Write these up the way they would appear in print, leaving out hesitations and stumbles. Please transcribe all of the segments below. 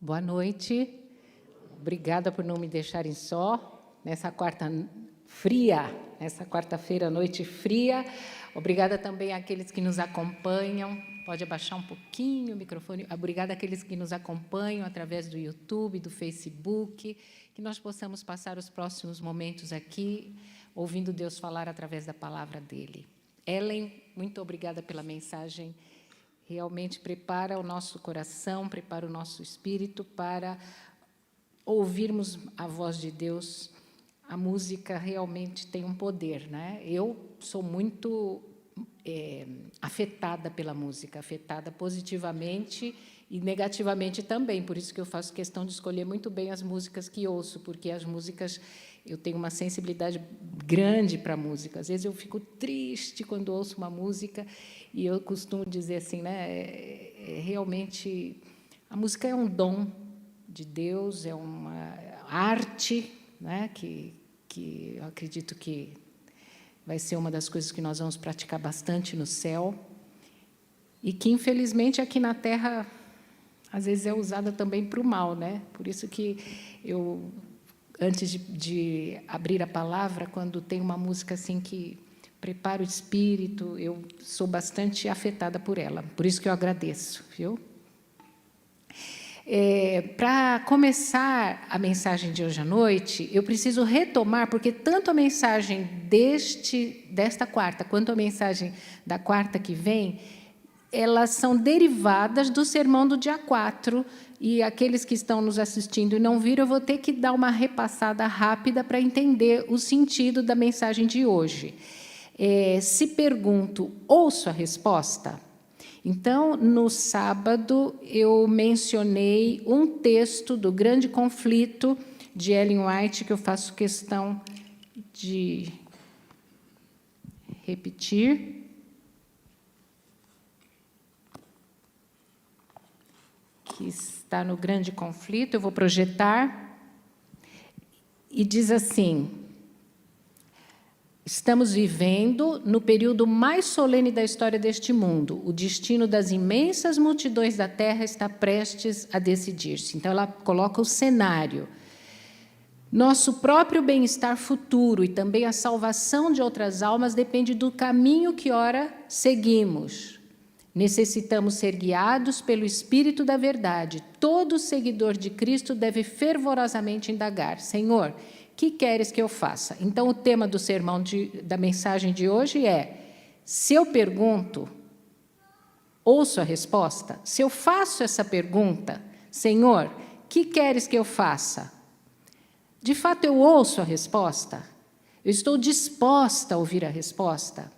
Boa noite. Obrigada por não me deixarem só nessa quarta-feira, noite fria. Obrigada também àqueles que nos acompanham. Pode abaixar um pouquinho o microfone. Obrigada àqueles que nos acompanham através do YouTube, do Facebook, que nós possamos passar os próximos momentos aqui, ouvindo Deus falar através da palavra dele. Ellen, muito obrigada pela mensagem. Realmente prepara o nosso coração, prepara o nosso espírito para ouvirmos a voz de Deus. A música realmente tem um poder, né? Eu sou muito afetada pela música, afetada positivamente e negativamente também, por isso que eu faço questão de escolher muito bem as músicas que ouço, porque as músicas, eu tenho uma sensibilidade grande para a música. Às vezes eu fico triste quando ouço uma música, e eu costumo dizer assim, né, realmente, a música é um dom de Deus, é uma arte, né, que eu acredito que vai ser uma das coisas que nós vamos praticar bastante no céu, e que, infelizmente, aqui na Terra, às vezes é usada também para o mal, né? Por isso que eu, antes de abrir a palavra, quando tem uma música assim que prepara o espírito, eu sou bastante afetada por ela. Por isso que eu agradeço, viu? Para começar a mensagem de hoje à noite, eu preciso retomar, porque tanto a mensagem desta quarta, quanto a mensagem da quarta que vem, elas são derivadas do sermão do dia 4, e aqueles que estão nos assistindo e não viram, eu vou ter que dar uma repassada rápida para entender o sentido da mensagem de hoje. Se pergunto, ouço a resposta? Então, no sábado, eu mencionei um texto do Grande Conflito, de Ellen White, que eu faço questão de repetir. Que está no Grande Conflito, eu vou projetar. E diz assim: estamos vivendo no período mais solene da história deste mundo. O destino das imensas multidões da Terra está prestes a decidir-se. Então, ela coloca o cenário. Nosso próprio bem-estar futuro e também a salvação de outras almas depende do caminho que ora seguimos. Necessitamos ser guiados pelo Espírito da verdade. Todo seguidor de Cristo deve fervorosamente indagar: Senhor, que queres que eu faça? Então, o tema do sermão da mensagem de hoje é: se eu pergunto, ouço a resposta? Se eu faço essa pergunta, Senhor, que queres que eu faça? De fato, eu ouço a resposta? Eu estou disposta a ouvir a resposta?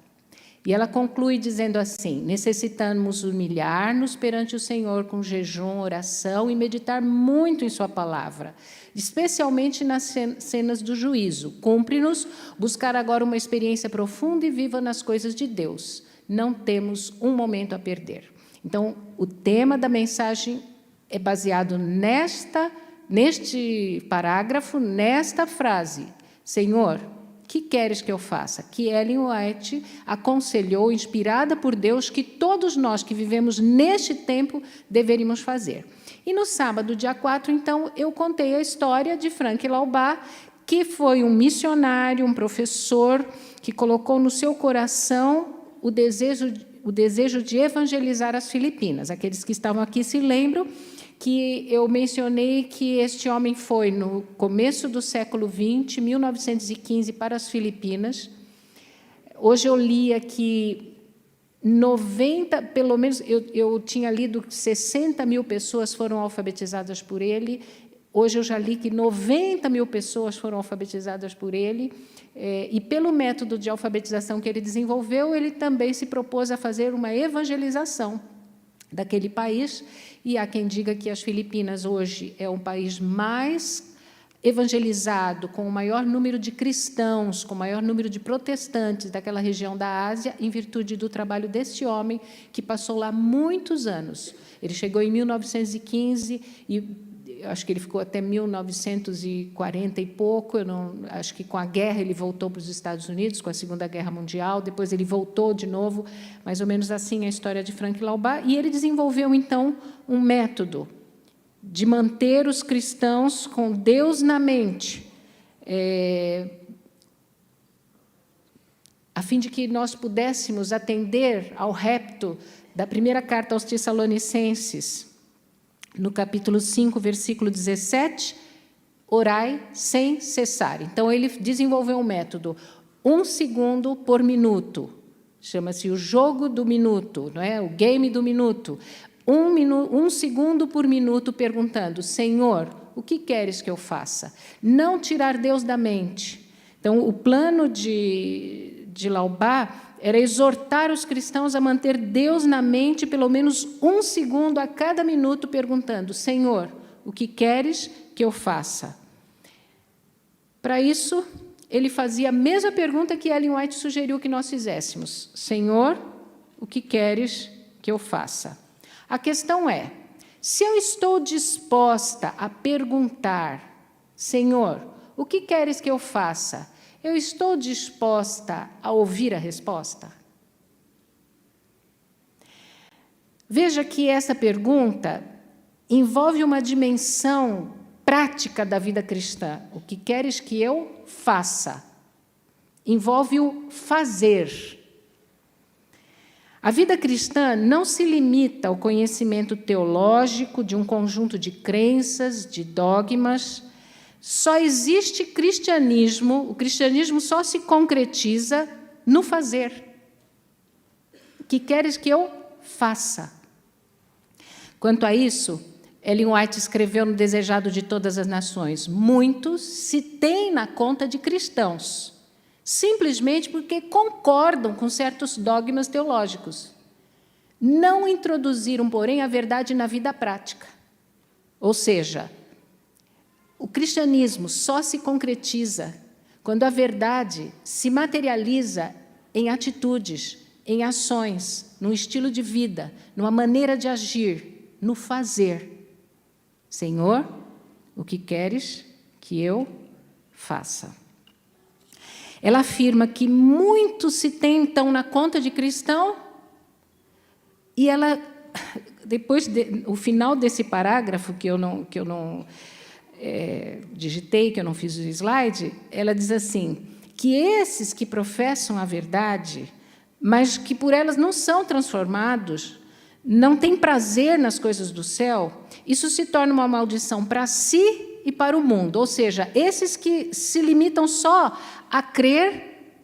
E ela conclui dizendo assim: necessitamos humilhar-nos perante o Senhor com jejum, oração e meditar muito em sua palavra, especialmente nas cenas do juízo. Cumpre-nos buscar agora uma experiência profunda e viva nas coisas de Deus. Não temos um momento a perder. Então, o tema da mensagem é baseado neste parágrafo, nesta frase: Senhor, que queres que eu faça? Que Ellen White aconselhou, inspirada por Deus, que todos nós que vivemos neste tempo deveríamos fazer. E no sábado, dia 4, então, eu contei a história de Frank Laubach, que foi um missionário, um professor, que colocou no seu coração o desejo de evangelizar as Filipinas. Aqueles que estavam aqui se lembram que eu mencionei que este homem foi, no começo do século XX, 1915, para as Filipinas. Hoje eu li aqui 90, pelo menos, eu tinha lido que 60 mil pessoas foram alfabetizadas por ele. Hoje eu já li que 90 mil pessoas foram alfabetizadas por ele. E pelo método de alfabetização que ele desenvolveu, ele também se propôs a fazer uma evangelização daquele país, e há quem diga que as Filipinas hoje é um país mais evangelizado, com o maior número de cristãos, com o maior número de protestantes daquela região da Ásia, em virtude do trabalho desse homem, que passou lá muitos anos. Ele chegou em 1915 e acho que ele ficou até 1940 e pouco. Acho que com a guerra ele voltou para os Estados Unidos, com a Segunda Guerra Mundial, depois ele voltou de novo, mais ou menos assim a história de Frank Laubach, e ele desenvolveu, então, um método de manter os cristãos com Deus na mente, a fim de que nós pudéssemos atender ao repto da primeira carta aos Tessalonicenses, no capítulo 5, versículo 17, orai sem cessar. Então, ele desenvolveu um método, 1 segundo por minuto, chama-se o jogo do minuto, não é? O game do minuto. 1 segundo por minuto perguntando, Senhor, o que queres que eu faça? Não tirar Deus da mente. Então, o plano de Laubach era exortar os cristãos a manter Deus na mente pelo menos 1 segundo a cada minuto perguntando, Senhor, o que queres que eu faça? Para isso, ele fazia a mesma pergunta que Ellen White sugeriu que nós fizéssemos. Senhor, o que queres que eu faça? A questão é, se eu estou disposta a perguntar, Senhor, o que queres que eu faça? Eu estou disposta a ouvir a resposta? Veja que essa pergunta envolve uma dimensão prática da vida cristã. O que queres que eu faça? Envolve o fazer. A vida cristã não se limita ao conhecimento teológico de um conjunto de crenças, de dogmas. Só existe cristianismo, o cristianismo só se concretiza no fazer. O que queres que eu faça? Quanto a isso, Ellen White escreveu no Desejado de Todas as Nações, muitos se têm na conta de cristãos, simplesmente porque concordam com certos dogmas teológicos. Não introduziram, porém, a verdade na vida prática. Ou seja, o cristianismo só se concretiza quando a verdade se materializa em atitudes, em ações, num estilo de vida, numa maneira de agir, no fazer. Senhor, o que queres que eu faça? Ela afirma que muitos se tentam na conta de cristão e ela, depois, o final desse parágrafo, que eu não digitei, que eu não fiz o slide, ela diz assim, que esses que professam a verdade, mas que por elas não são transformados, não têm prazer nas coisas do céu, isso se torna uma maldição para si e para o mundo. Ou seja, esses que se limitam só a crer,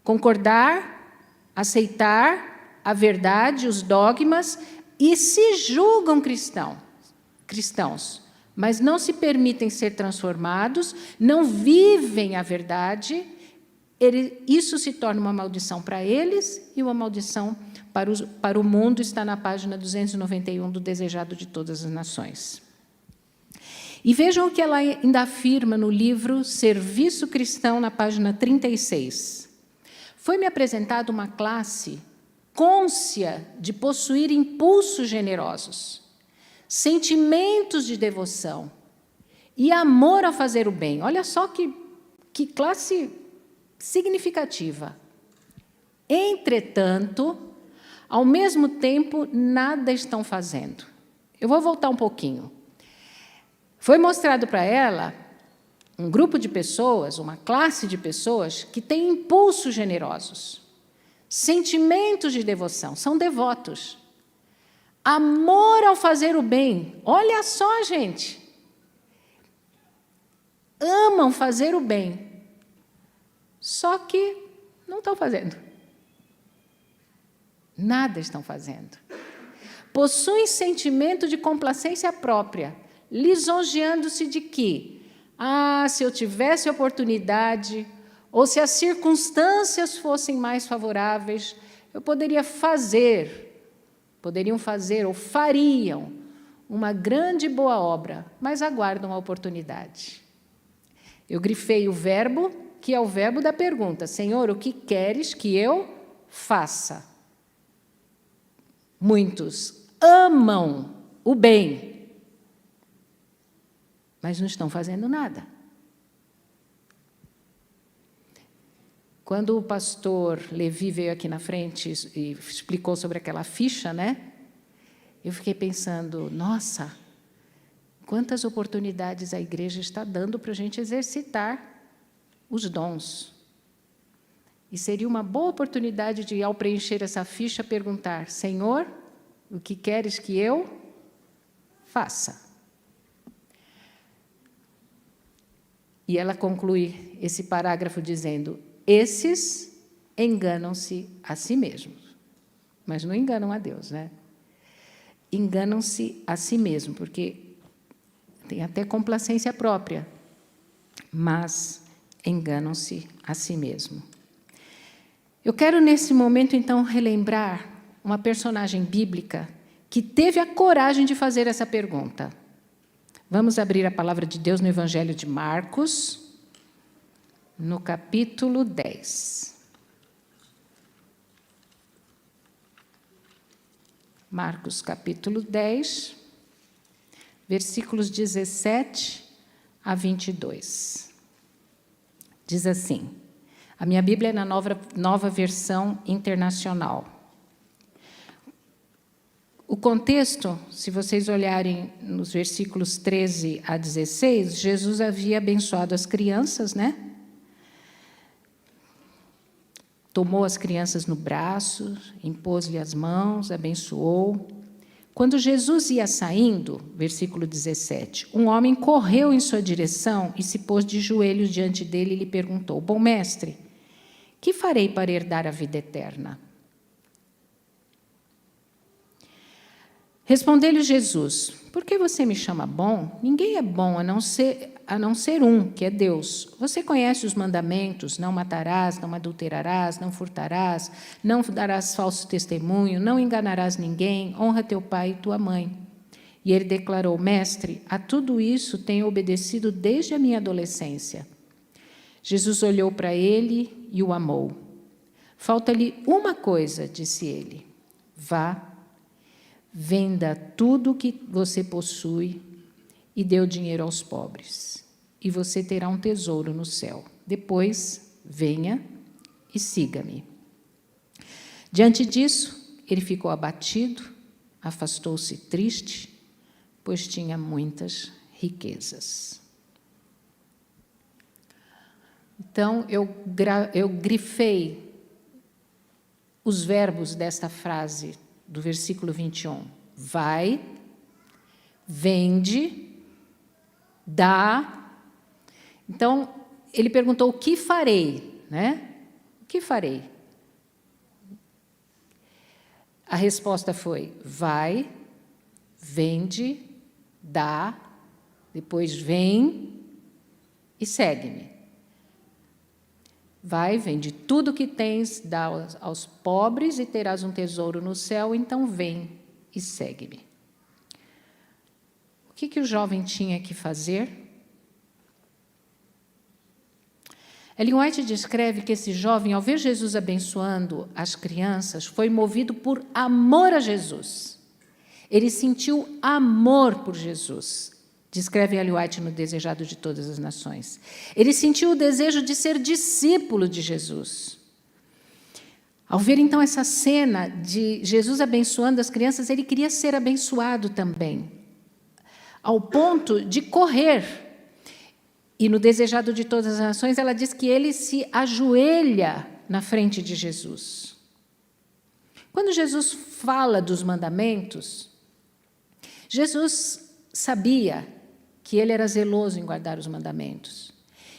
concordar, aceitar a verdade, os dogmas, e se julgam cristãos, mas não se permitem ser transformados, não vivem a verdade, isso se torna uma maldição para eles e uma maldição para o mundo, está na página 291 do Desejado de Todas as Nações. E vejam o que ela ainda afirma no livro Serviço Cristão, na página 36. Foi-me apresentada uma classe cônscia de possuir impulsos generosos, sentimentos de devoção e amor a fazer o bem. Olha só que classe significativa. Entretanto, ao mesmo tempo, nada estão fazendo. Eu vou voltar um pouquinho. Foi mostrado para ela um grupo de pessoas, uma classe de pessoas que tem impulsos generosos, sentimentos de devoção, são devotos. Amor ao fazer o bem. Olha só, gente. Amam fazer o bem. Só que não estão fazendo. Nada estão fazendo. Possuem sentimento de complacência própria, lisonjeando-se de que, se eu tivesse oportunidade, ou se as circunstâncias fossem mais favoráveis, eu poderiam fazer ou fariam uma grande e boa obra, mas aguardam a oportunidade. Eu grifei o verbo, que é o verbo da pergunta. Senhor, o que queres que eu faça? Muitos amam o bem, mas não estão fazendo nada. Quando o pastor Levi veio aqui na frente e explicou sobre aquela ficha, né? Eu fiquei pensando, nossa, quantas oportunidades a igreja está dando para a gente exercitar os dons. E seria uma boa oportunidade de, ao preencher essa ficha, perguntar: Senhor, o que queres que eu faça? E ela conclui esse parágrafo dizendo: esses enganam-se a si mesmos. Mas não enganam a Deus, né? Enganam-se a si mesmos, porque tem até complacência própria, mas enganam-se a si mesmos. Eu quero, nesse momento, então, relembrar uma personagem bíblica que teve a coragem de fazer essa pergunta. Vamos abrir a palavra de Deus no Evangelho de Marcos, no capítulo 10. Marcos, capítulo 10, versículos 17 a 22. Diz assim, a minha Bíblia é na nova versão internacional. O contexto, se vocês olharem nos versículos 13 a 16, Jesus havia abençoado as crianças, né? Tomou as crianças no braço, impôs-lhe as mãos, abençoou. Quando Jesus ia saindo, versículo 17, um homem correu em sua direção e se pôs de joelhos diante dele e lhe perguntou: Bom mestre, que farei para herdar a vida eterna? Respondeu-lhe Jesus: Por que você me chama bom? Ninguém é bom a não ser um, que é Deus. Você conhece os mandamentos: não matarás, não adulterarás, não furtarás, não darás falso testemunho, não enganarás ninguém, honra teu pai e tua mãe. E ele declarou: Mestre, a tudo isso tenho obedecido desde a minha adolescência. Jesus olhou para ele e o amou. Falta-lhe uma coisa, disse ele. Vá, venda tudo o que você possui e dê o dinheiro aos pobres, e você terá um tesouro no céu. Depois, venha e siga-me. Diante disso, ele ficou abatido, afastou-se triste, pois tinha muitas riquezas. Então, eu grifei os verbos desta frase do versículo 21. Vai, vende, dá. Então, ele perguntou: o que farei? Né? O que farei? A resposta foi: vai, vende, dá, depois vem e segue-me. Vai, vende tudo que tens, dá aos pobres e terás um tesouro no céu, então vem e segue-me. O que o jovem tinha que fazer? Ellen White descreve que esse jovem, ao ver Jesus abençoando as crianças, foi movido por amor a Jesus. Ele sentiu amor por Jesus. Descreve Ellen White no Desejado de Todas as Nações. Ele sentiu o desejo de ser discípulo de Jesus. Ao ver, então, essa cena de Jesus abençoando as crianças, ele queria ser abençoado também, ao ponto de correr. E no Desejado de Todas as Nações, ela diz que ele se ajoelha na frente de Jesus. Quando Jesus fala dos mandamentos, Jesus sabia que ele era zeloso em guardar os mandamentos.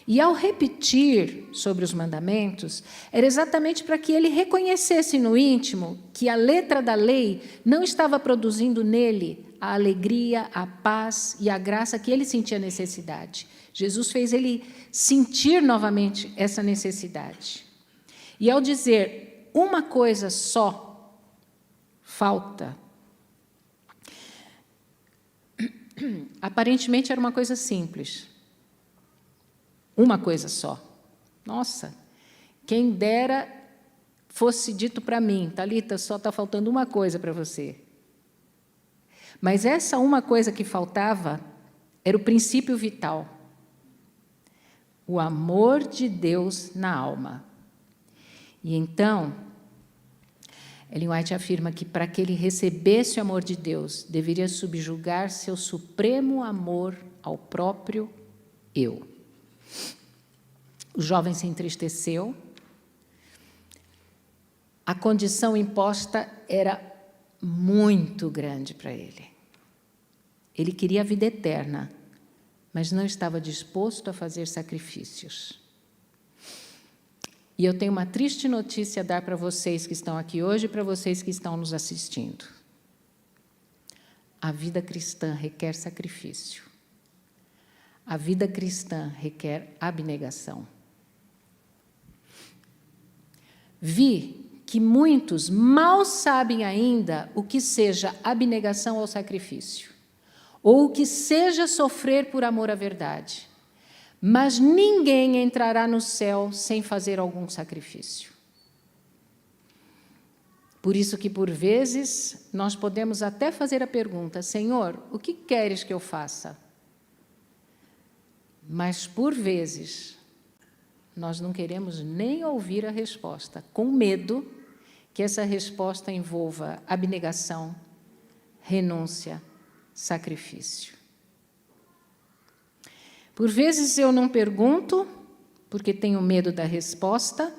E, ao repetir sobre os mandamentos, era exatamente para que ele reconhecesse no íntimo que a letra da lei não estava produzindo nele a alegria, a paz e a graça que ele sentia necessidade. Jesus fez ele sentir novamente essa necessidade. E, ao dizer uma coisa só falta, aparentemente era uma coisa simples. Uma coisa só. Nossa, quem dera fosse dito para mim: Thalita, só está faltando uma coisa para você. Mas essa uma coisa que faltava era o princípio vital. O amor de Deus na alma. E então, Ellen White afirma que, para que ele recebesse o amor de Deus, deveria subjugar seu supremo amor ao próprio eu. O jovem se entristeceu. A condição imposta era muito grande para ele. Ele queria a vida eterna, mas não estava disposto a fazer sacrifícios. E eu tenho uma triste notícia a dar para vocês que estão aqui hoje e para vocês que estão nos assistindo. A vida cristã requer sacrifício. A vida cristã requer abnegação. Vi que muitos mal sabem ainda o que seja abnegação ou sacrifício, ou o que seja sofrer por amor à verdade. Mas ninguém entrará no céu sem fazer algum sacrifício. Por isso que, por vezes, nós podemos até fazer a pergunta: Senhor, o que queres que eu faça? Mas, por vezes, nós não queremos nem ouvir a resposta, com medo que essa resposta envolva abnegação, renúncia, sacrifício. Por vezes eu não pergunto, porque tenho medo da resposta,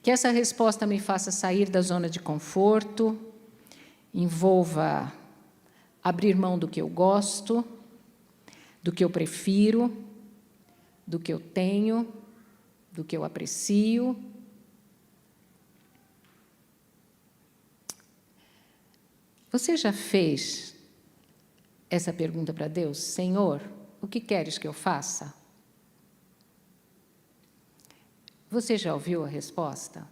que essa resposta me faça sair da zona de conforto, envolva abrir mão do que eu gosto, do que eu prefiro, do que eu tenho, do que eu aprecio. Você já fez essa pergunta para Deus? Senhor, o que queres que eu faça? Você já ouviu a resposta?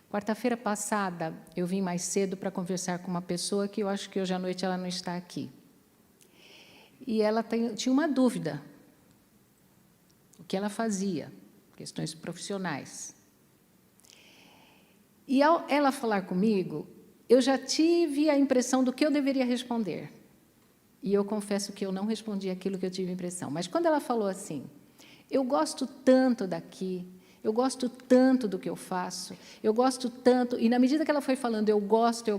Quarta-feira passada, eu vim mais cedo para conversar com uma pessoa que eu acho que hoje à noite ela não está aqui. E ela tinha uma dúvida. O que ela fazia? Questões profissionais. E ao ela falar comigo, eu já tive a impressão do que eu deveria responder. E eu confesso que eu não respondi aquilo que eu tive a impressão. Mas quando ela falou assim, eu gosto tanto daqui, eu gosto tanto do que eu faço, eu gosto tanto... E na medida que ela foi falando, eu gosto,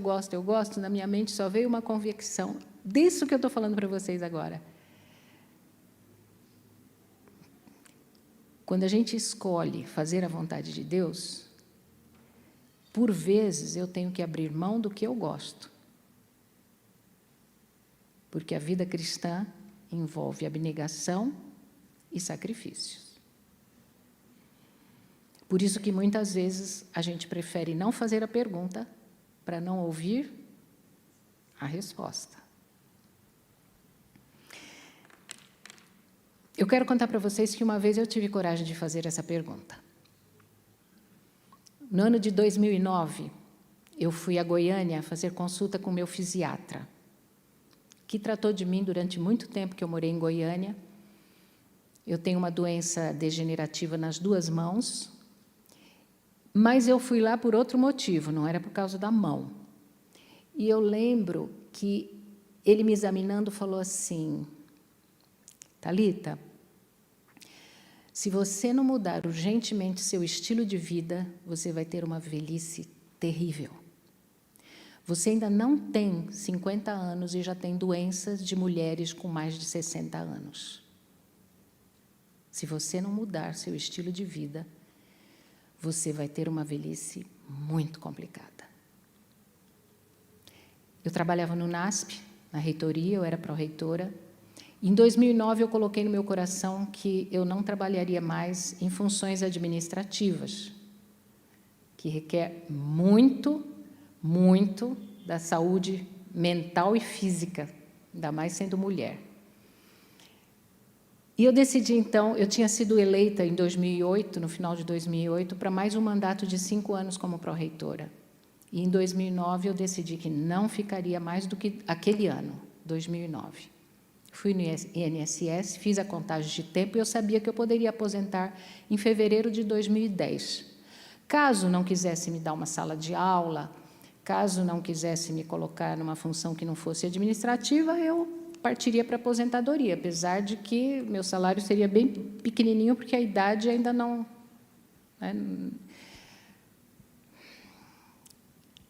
na minha mente só veio uma convicção disso que eu estou falando para vocês agora. Quando a gente escolhe fazer a vontade de Deus, por vezes eu tenho que abrir mão do que eu gosto. Porque a vida cristã envolve abnegação e sacrifícios. Por isso que muitas vezes a gente prefere não fazer a pergunta para não ouvir a resposta. Eu quero contar para vocês que uma vez eu tive coragem de fazer essa pergunta. No ano de 2009, eu fui a Goiânia fazer consulta com meu fisiatra, que tratou de mim durante muito tempo que eu morei em Goiânia. Eu tenho uma doença degenerativa nas duas mãos, mas eu fui lá por outro motivo, não era por causa da mão. E eu lembro que ele, me examinando, falou assim, Thalita, se você não mudar urgentemente seu estilo de vida, você vai ter uma velhice terrível. Você ainda não tem 50 anos e já tem doenças de mulheres com mais de 60 anos. Se você não mudar seu estilo de vida, você vai ter uma velhice muito complicada. Eu trabalhava no NASP, na reitoria, eu era pró-reitora. Em 2009, eu coloquei no meu coração que eu não trabalharia mais em funções administrativas, que requer muito da saúde mental e física, ainda mais sendo mulher. E eu decidi, então, eu tinha sido eleita em 2008, no final de 2008, para mais um mandato de 5 anos como pró-reitora. E em 2009 eu decidi que não ficaria mais do que aquele ano, 2009. Fui no INSS, fiz a contagem de tempo e eu sabia que eu poderia aposentar em fevereiro de 2010. Caso não quisesse me dar uma sala de aula, caso não quisesse me colocar numa função que não fosse administrativa, eu partiria para a aposentadoria, apesar de que meu salário seria bem pequenininho, porque a idade ainda não... Né?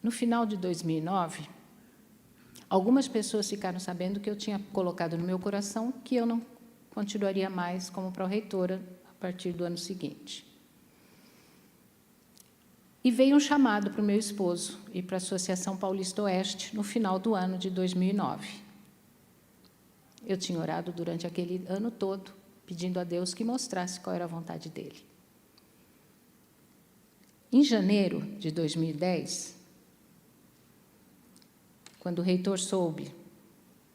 No final de 2009, algumas pessoas ficaram sabendo que eu tinha colocado no meu coração que eu não continuaria mais como pró-reitora a partir do ano seguinte. E veio um chamado para o meu esposo e para a Associação Paulista Oeste no final do ano de 2009. Eu tinha orado durante aquele ano todo, pedindo a Deus que mostrasse qual era a vontade dele. Em janeiro de 2010, quando o reitor soube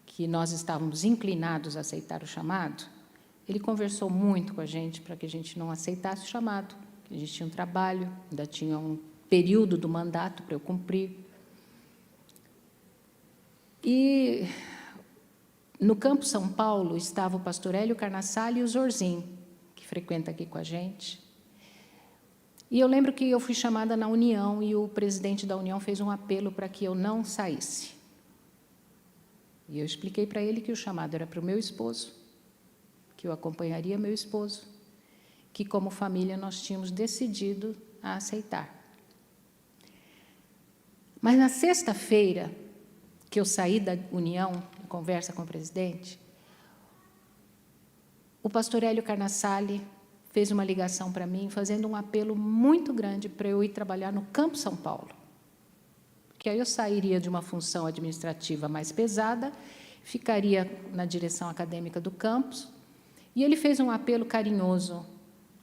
que nós estávamos inclinados a aceitar o chamado, ele conversou muito com a gente para que a gente não aceitasse o chamado, que a gente tinha um trabalho, ainda tinha um período do mandato para eu cumprir. E no Campo São Paulo estava o pastor Hélio Carnassale e o Zorzin, que frequenta aqui com a gente. E eu lembro que eu fui chamada na União e o presidente da União fez um apelo para que eu não saísse. E eu expliquei para ele que o chamado era para o meu esposo, que eu acompanharia meu esposo, que, como família, nós tínhamos decidido a aceitar. Mas, na sexta-feira, que eu saí da União, em conversa com o presidente, o pastor Hélio Carnassale fez uma ligação para mim, fazendo um apelo muito grande para eu ir trabalhar no Campo São Paulo. Porque aí eu sairia de uma função administrativa mais pesada, ficaria na direção acadêmica do campus, e ele fez um apelo carinhoso,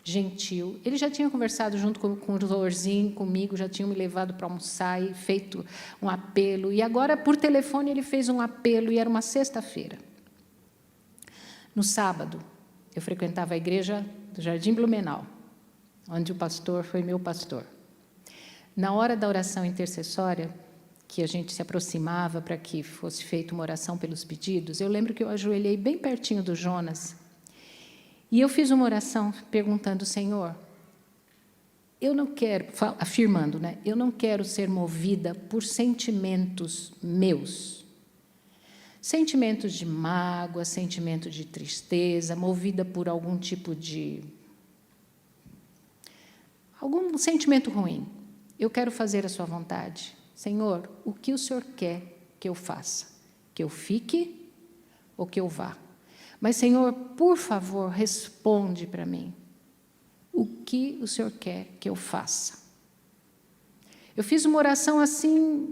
gentil. Ele já tinha conversado junto com o Zorzin, comigo, já tinha me levado para almoçar e feito um apelo. E agora, por telefone, ele fez um apelo, e era uma sexta-feira. No sábado, eu frequentava a igreja do Jardim Blumenau, onde o pastor foi meu pastor. Na hora da oração intercessória, que a gente se aproximava para que fosse feita uma oração pelos pedidos, eu lembro que eu ajoelhei bem pertinho do Jonas, e eu fiz uma oração perguntando: Senhor, eu não quero, afirmando, né? Eu não quero ser movida por sentimentos meus. Sentimentos de mágoa, sentimento de tristeza, movida por algum tipo de... algum sentimento ruim. Eu quero fazer a sua vontade. Senhor, o que o Senhor quer que eu faça? Que eu fique ou que eu vá? Mas, Senhor, por favor, responde para mim. O que o Senhor quer que eu faça? Eu fiz uma oração assim,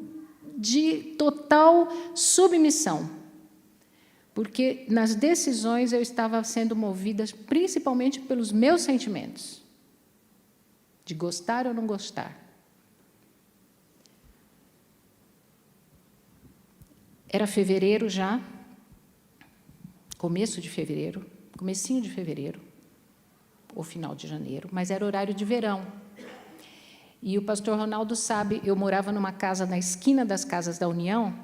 de total submissão, porque nas decisões eu estava sendo movida principalmente pelos meus sentimentos, de gostar ou não gostar. Era fevereiro já, começo de fevereiro, comecinho de fevereiro, ou final de janeiro, mas era horário de verão. E o pastor Ronaldo sabe, eu morava numa casa na esquina das casas da União.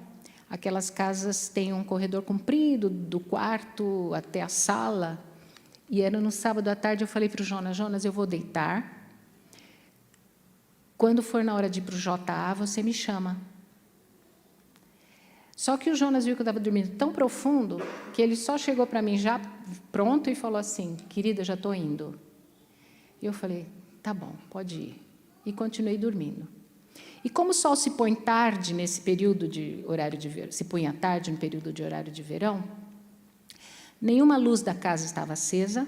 Aquelas casas têm um corredor comprido, do quarto até a sala. E era no sábado à tarde, eu falei para o Jonas: Jonas, eu vou deitar. Quando for na hora de ir para o JA, você me chama. Só que o Jonas viu que eu estava dormindo tão profundo que ele só chegou para mim já pronto e falou assim: querida, já estou indo. E eu falei: tá bom, pode ir. E continuei dormindo. E como o sol se põe tarde nesse período de horário de verão, se punha tarde no período de horário de verão, nenhuma luz da casa estava acesa,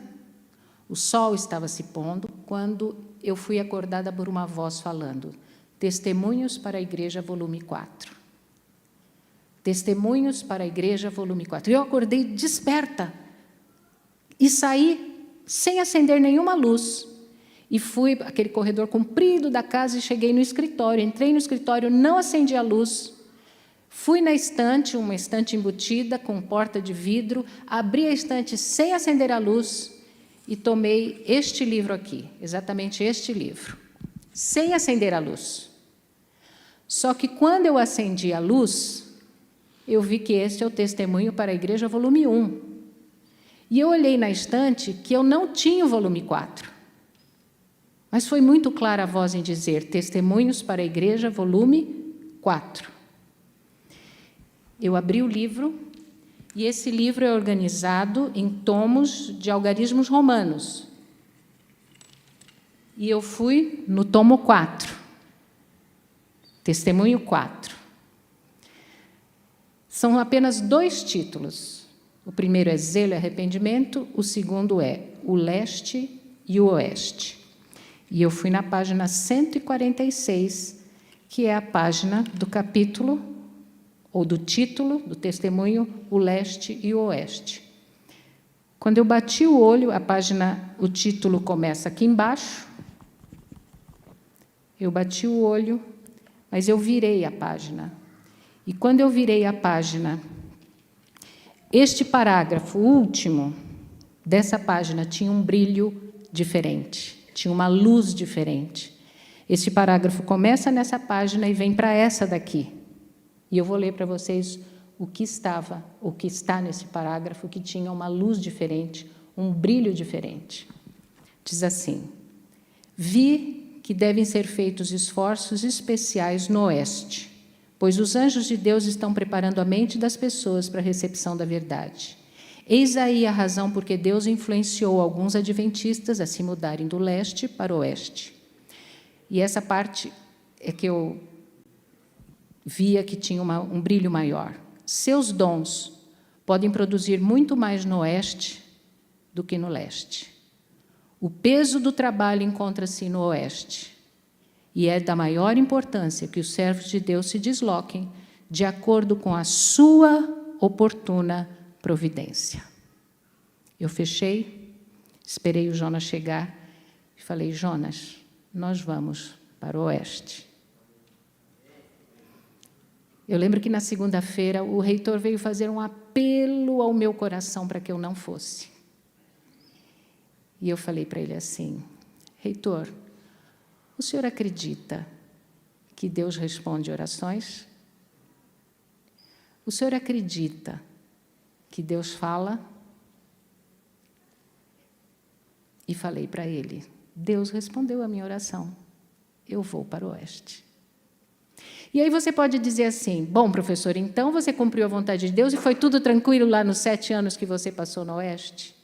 o sol estava se pondo, quando eu fui acordada por uma voz falando: Testemunhos para a Igreja, volume 4. Testemunhos para a Igreja, volume 4. Eu acordei desperta e saí sem acender nenhuma luz. E fui aquele corredor comprido da casa e cheguei no escritório. Entrei no escritório, não acendi a luz. Fui na estante, uma estante embutida com porta de vidro, abri a estante sem acender a luz e tomei este livro aqui, exatamente este livro, sem acender a luz. Só que quando eu acendi a luz, eu vi que este é o Testemunho para a Igreja, volume 1. E eu olhei na estante que eu não tinha o volume 4. Mas foi muito clara a voz em dizer: Testemunhos para a Igreja, volume 4. Eu abri o livro, e esse livro é organizado em tomos de algarismos romanos. E eu fui no tomo 4. Testemunho 4. São apenas 2 títulos. O primeiro é Zelo e Arrependimento, o segundo é O Leste e o Oeste. E eu fui na página 146, que é a página do capítulo, ou do título do testemunho, O Leste e o Oeste. Quando eu bati o olho, o título começa aqui embaixo. Eu bati o olho, mas eu virei a página. E quando eu virei a página, este parágrafo último dessa página tinha um brilho diferente, tinha uma luz diferente. Este parágrafo começa nessa página e vem para essa daqui. E eu vou ler para vocês o que está nesse parágrafo, que tinha uma luz diferente, um brilho diferente. Diz assim: vi que devem ser feitos esforços especiais no Oeste, pois os anjos de Deus estão preparando a mente das pessoas para a recepção da verdade. Eis aí a razão por que Deus influenciou alguns adventistas a se mudarem do leste para o oeste. E essa parte é que eu via que tinha um brilho maior. Seus dons podem produzir muito mais no oeste do que no leste. O peso do trabalho encontra-se no oeste. E é da maior importância que os servos de Deus se desloquem de acordo com a sua oportuna providência. Eu fechei, esperei o Jonas chegar e falei: Jonas, nós vamos para o oeste. Eu lembro que na segunda-feira o reitor veio fazer um apelo ao meu coração para que eu não fosse. E eu falei para ele assim: reitor, o senhor acredita que Deus responde orações? O senhor acredita que Deus fala? E falei para ele: Deus respondeu a minha oração. Eu vou para o oeste. E aí você pode dizer assim: bom, professor, então você cumpriu a vontade de Deus e foi tudo tranquilo lá nos 7 anos que você passou no oeste?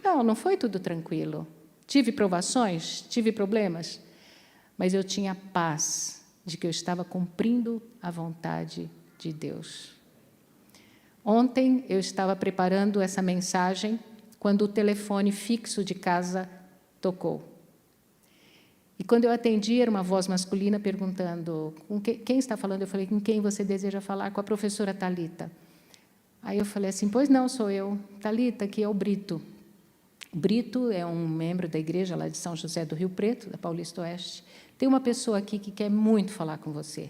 Não, não foi tudo tranquilo. Tive provações, tive problemas, mas eu tinha paz de que eu estava cumprindo a vontade de Deus. Ontem eu estava preparando essa mensagem quando o telefone fixo de casa tocou. E quando eu atendi, era uma voz masculina perguntando: quem está falando? Eu falei: com quem você deseja falar? Com a professora Thalita. Aí eu falei assim: pois não, sou eu. Thalita, aqui é o Brito. O Brito é um membro da igreja lá de São José do Rio Preto, da Paulista Oeste. Tem uma pessoa aqui que quer muito falar com você.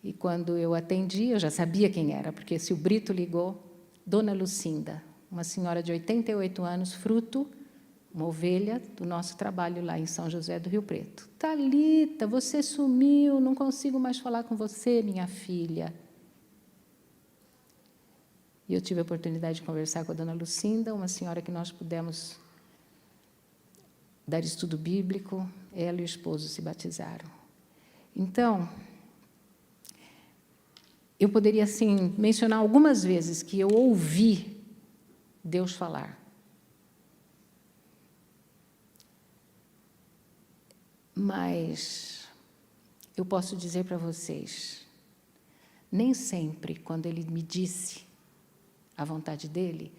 E quando eu atendi, eu já sabia quem era, porque se o Brito ligou, Dona Lucinda, uma senhora de 88 anos, fruto, uma ovelha do nosso trabalho lá em São José do Rio Preto. Thalita, você sumiu, não consigo mais falar com você, minha filha. E eu tive a oportunidade de conversar com a Dona Lucinda, uma senhora que nós pudemos dar estudo bíblico, ela e o esposo se batizaram. Então, eu poderia, assim, mencionar algumas vezes que eu ouvi Deus falar. Mas eu posso dizer para vocês, nem sempre, quando Ele me disse a vontade dEle,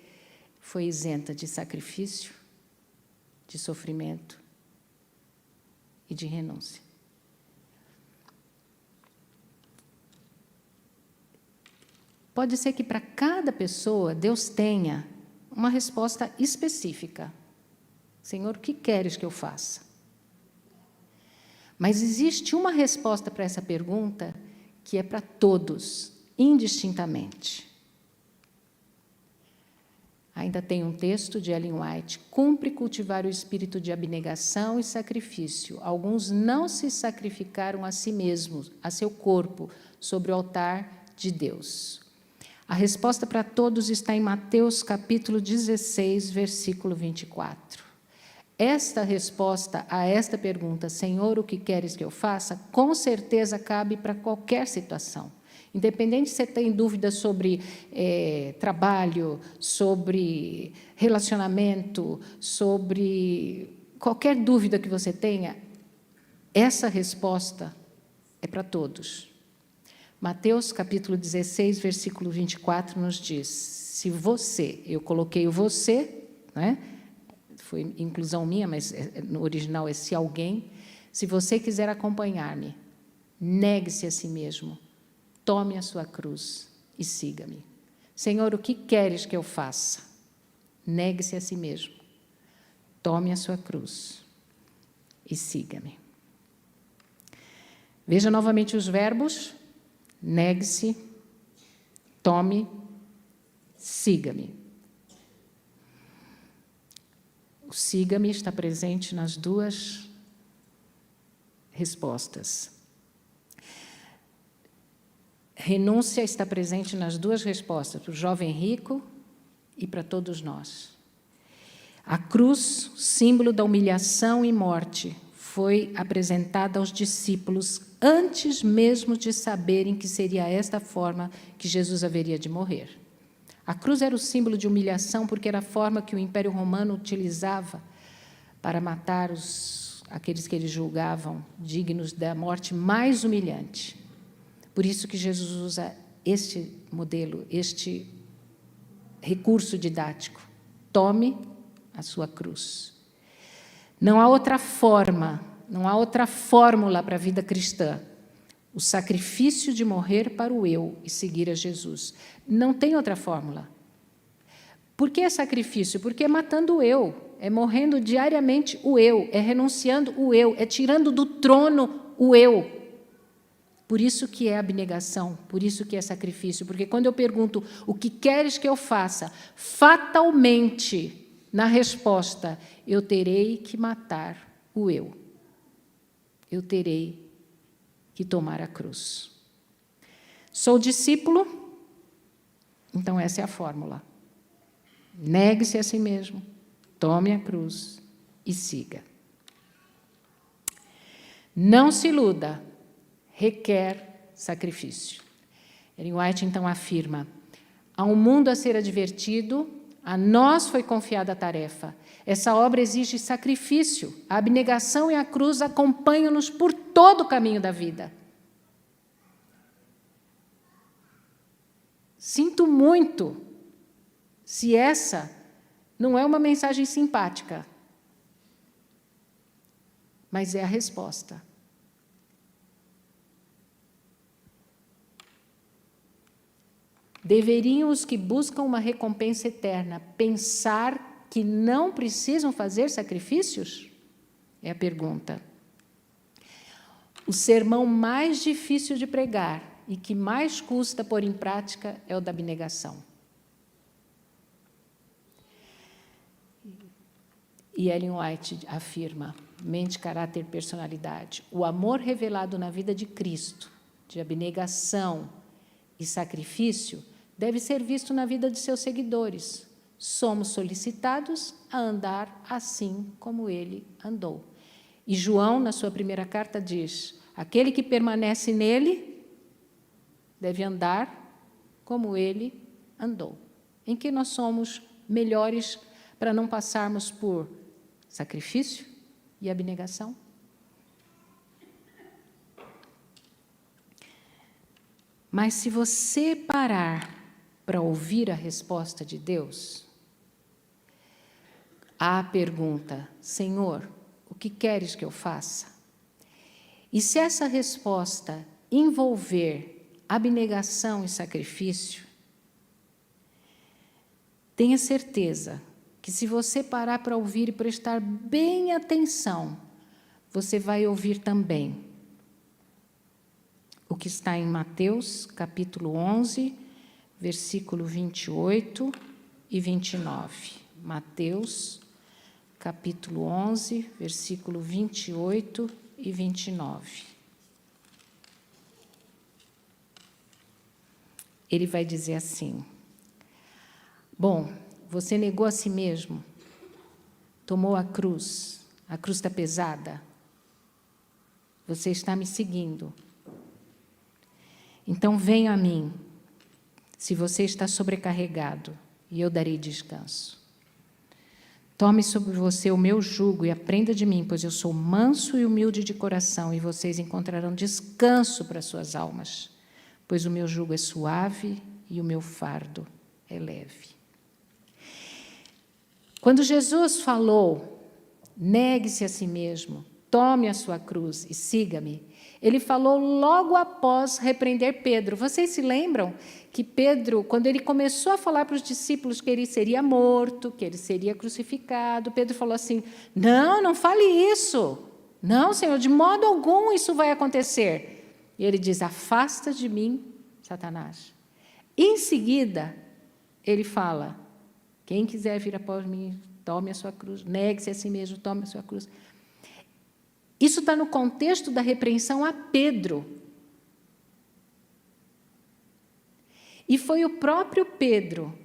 foi isenta de sacrifício, de sofrimento e de renúncia. Pode ser que para cada pessoa Deus tenha uma resposta específica. Senhor, o que queres que eu faça? Mas existe uma resposta para essa pergunta que é para todos, indistintamente. Ainda tem um texto de Ellen White: cumpre cultivar o espírito de abnegação e sacrifício. Alguns não se sacrificaram a si mesmos, a seu corpo, sobre o altar de Deus. A resposta para todos está em Mateus capítulo 16, versículo 24. Esta resposta a esta pergunta, Senhor, o que queres que eu faça, com certeza cabe para qualquer situação. Independente se você tem dúvidas sobre trabalho, sobre relacionamento, sobre qualquer dúvida que você tenha, essa resposta é para todos. Mateus, capítulo 16, versículo 24, nos diz, se você, eu coloquei o você, né? Foi inclusão minha, mas no original é se alguém, se você quiser acompanhar-me, negue-se a si mesmo, tome a sua cruz e siga-me. Senhor, o que queres que eu faça? Negue-se a si mesmo, tome a sua cruz e siga-me. Veja novamente os verbos, negue-se, tome, siga-me. O siga-me está presente nas duas respostas. Renúncia está presente nas duas respostas, para o jovem rico e para todos nós. A cruz, símbolo da humilhação e morte, foi apresentada aos discípulos antes mesmo de saberem que seria esta forma que Jesus haveria de morrer. A cruz era o símbolo de humilhação porque era a forma que o Império Romano utilizava para matar aqueles que eles julgavam dignos da morte mais humilhante. Por isso que Jesus usa este modelo, este recurso didático. Tome a sua cruz. Não há outra forma, não há outra fórmula para a vida cristã. O sacrifício de morrer para o eu e seguir a Jesus. Não tem outra fórmula. Por que sacrifício? Porque é matando o eu, é morrendo diariamente o eu, é renunciando o eu, é tirando do trono o eu. Por isso que é abnegação, por isso que é sacrifício. Porque quando eu pergunto o que queres que eu faça, fatalmente, na resposta, eu terei que matar o eu. Eu terei que tomar a cruz. Sou discípulo, então essa é a fórmula. Negue-se a si mesmo, tome a cruz e siga. Não se iluda, requer sacrifício. Ellen White, então, afirma, há um mundo a ser advertido, a nós foi confiada a tarefa. Essa obra exige sacrifício. A abnegação e a cruz acompanham-nos por todo o caminho da vida. Sinto muito se essa não é uma mensagem simpática, mas é a resposta. Deveriam os que buscam uma recompensa eterna pensar que não precisam fazer sacrifícios? É a pergunta. O sermão mais difícil de pregar e que mais custa pôr em prática é o da abnegação. E Ellen White afirma, mente, caráter, personalidade, o amor revelado na vida de Cristo, de abnegação e sacrifício, deve ser visto na vida de seus seguidores. Somos solicitados a andar assim como ele andou. E João, na sua primeira carta, diz, aquele que permanece nele deve andar como ele andou. Em que nós somos melhores para não passarmos por sacrifício e abnegação? Mas se você parar para ouvir a resposta de Deus, à pergunta, Senhor, o que queres que eu faça? E se essa resposta envolver abnegação e sacrifício, tenha certeza que se você parar para ouvir e prestar bem atenção, você vai ouvir também o que está em Mateus, capítulo 11, versículo 28 e 29. Mateus, capítulo 11, versículo 28 e 29. Ele vai dizer assim, bom, você negou a si mesmo, tomou a cruz está pesada, você está me seguindo. Então, venha a mim, se você está sobrecarregado, e eu darei descanso. Tome sobre você o meu jugo e aprenda de mim, pois eu sou manso e humilde de coração, e vocês encontrarão descanso para suas almas, pois o meu jugo é suave e o meu fardo é leve. Quando Jesus falou, negue-se a si mesmo, tome a sua cruz e siga-me, ele falou logo após repreender Pedro. Vocês se lembram que Pedro, quando ele começou a falar para os discípulos que ele seria morto, que ele seria crucificado, Pedro falou assim: não, não fale isso. Não, Senhor, de modo algum isso vai acontecer. E ele diz: afasta de mim, Satanás. Em seguida, ele fala: quem quiser vir após mim, tome a sua cruz, negue-se a si mesmo, tome a sua cruz. Isso está no contexto da repreensão a Pedro. E foi o próprio Pedro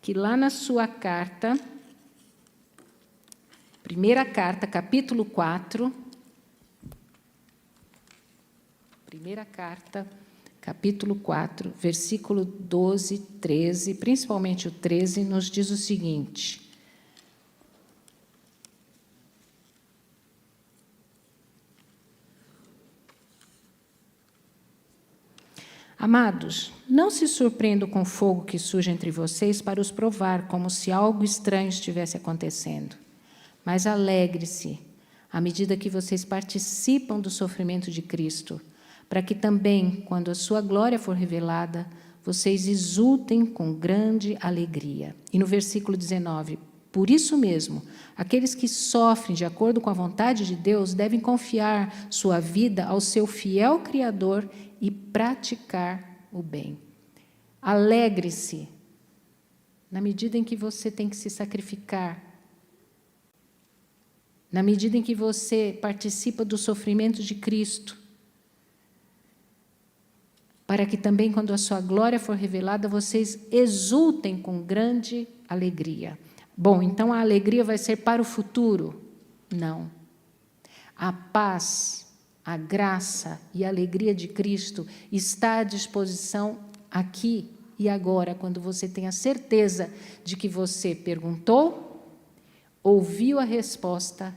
que lá na sua carta, primeira carta, capítulo 4, primeira carta, capítulo 4, versículo 12, 13, principalmente o 13, nos diz o seguinte: amados, não se surpreendam com o fogo que surge entre vocês para os provar, como se algo estranho estivesse acontecendo. Mas alegre-se, à medida que vocês participam do sofrimento de Cristo, para que também, quando a sua glória for revelada, vocês exultem com grande alegria. E no versículo 19, por isso mesmo, aqueles que sofrem de acordo com a vontade de Deus devem confiar sua vida ao seu fiel Criador e praticar o bem. Alegre-se na medida em que você tem que se sacrificar, na medida em que você participa do sofrimento de Cristo, para que também, quando a sua glória for revelada, vocês exultem com grande alegria. Bom, então a alegria vai ser para o futuro? Não. A paz, a graça e a alegria de Cristo está à disposição aqui e agora, quando você tem a certeza de que você perguntou, ouviu a resposta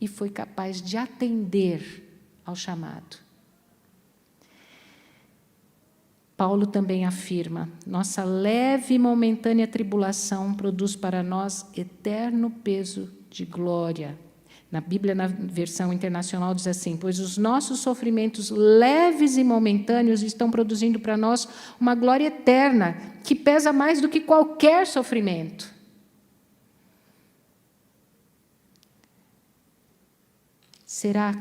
e foi capaz de atender ao chamado. Paulo também afirma: nossa leve e momentânea tribulação produz para nós eterno peso de glória. Na Bíblia, na versão internacional, diz assim: pois os nossos sofrimentos leves e momentâneos estão produzindo para nós uma glória eterna, que pesa mais do que qualquer sofrimento. Será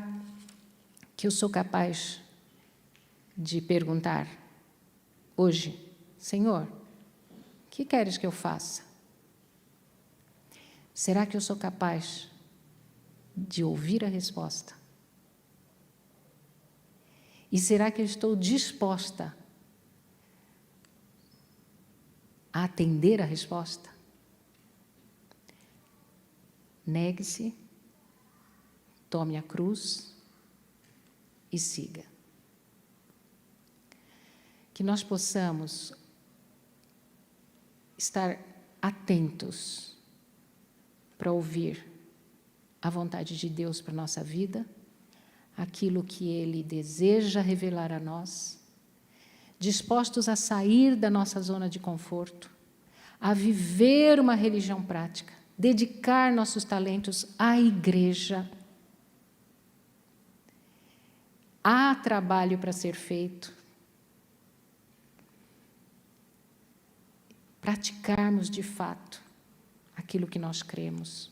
que eu sou capaz de perguntar hoje: Senhor, o que queres que eu faça? Será que eu sou capaz de ouvir a resposta? E será que eu estou disposta a atender a resposta? Negue-se, tome a cruz e siga. Que nós possamos estar atentos para ouvir a vontade de Deus para a nossa vida, aquilo que Ele deseja revelar a nós, dispostos a sair da nossa zona de conforto, a viver uma religião prática, dedicar nossos talentos à igreja. Há trabalho para ser feito. Praticarmos de fato aquilo que nós cremos.